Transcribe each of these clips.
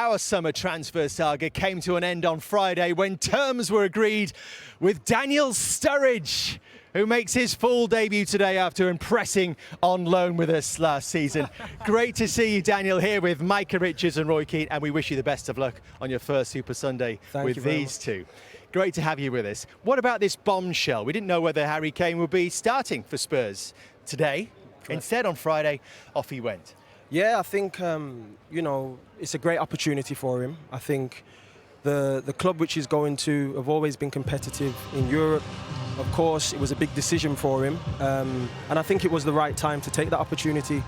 Our summer transfer saga came to an end on Friday when terms were agreed with Daniel Sturridge, who makes his full debut today after impressing on loan with us last season. Great to see you, Daniel, here with Micah Richards and Roy Keane, and we wish you the best of luck on your first Super Sunday with these two. Great to have you with us. What about this bombshell? We didn't know whether Harry Kane would be starting for Spurs today. Correct. Instead, on Friday, off he went. Yeah, I think, you know, it's a great opportunity for him. I think the club which he's going to have always been competitive in Europe. Of course, it was a big decision for him. And I think it was the right time to take that opportunity.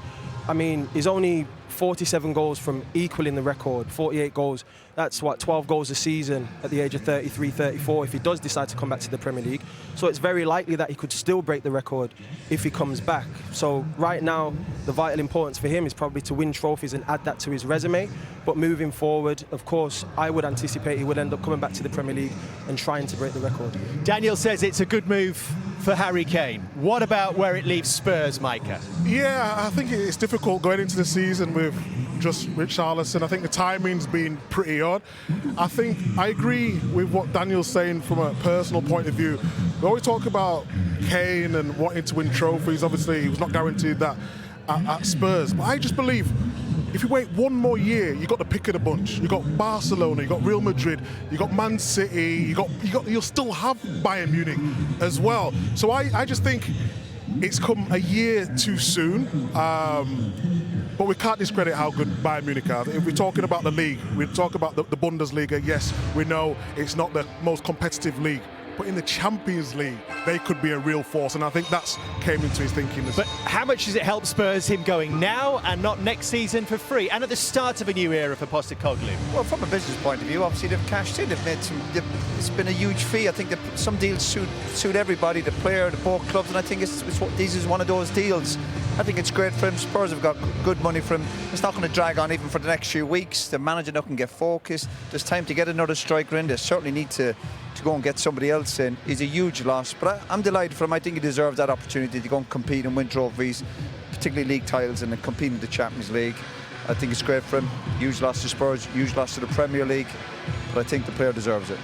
I mean, he's only 47 goals from equaling the record, 48 goals. That's what, 12 goals a season at the age of 33, 34 if he does decide to come back to the Premier League. So it's very likely that he could still break the record if he comes back. So right now, the vital importance for him is probably to win trophies and add that to his resume. But moving forward, of course, I would anticipate he would end up coming back to the Premier League and trying to break the record. Daniel says it's a good move for Harry Kane. What about where it leaves Spurs, Micah? Yeah, I think it's difficult going into the season with just Richarlison. I think the timing's been pretty odd. I agree with what Daniel's saying from a personal point of view. We always talk about Kane and wanting to win trophies. Obviously, he was not guaranteed that at Spurs. But I just believe if you wait one more year, you got the pick of the bunch. You got Barcelona, you got Real Madrid, you got Man City, you'll still have Bayern Munich as well. So I just think it's come a year too soon. But we can't discredit how good Bayern Munich are. If we're talking about the league, we talk about the Bundesliga. Yes, we know it's not the most competitive league, but in the Champions League, they could be a real force, and I think that's came into his thinking. But how much does it help Spurs, him going now and not next season for free, and at the start of a new era for Postecoglou? Well, from a business point of view, obviously they've cashed in. It's been a huge fee. I think that some deals suit everybody, the player, the both clubs, and I think this is one of those deals. I think it's great for him. Spurs have got good money for him. It's not going to drag on even for the next few weeks. The manager now can get focused. There's time to get another striker in. They certainly need to go and get somebody else in. He's a huge loss, but I'm delighted for him. I think he deserves that opportunity to go and compete and win trophies, particularly league titles, and compete in the Champions League. I think it's great for him. Huge loss to Spurs, huge loss to the Premier League, but I think the player deserves it.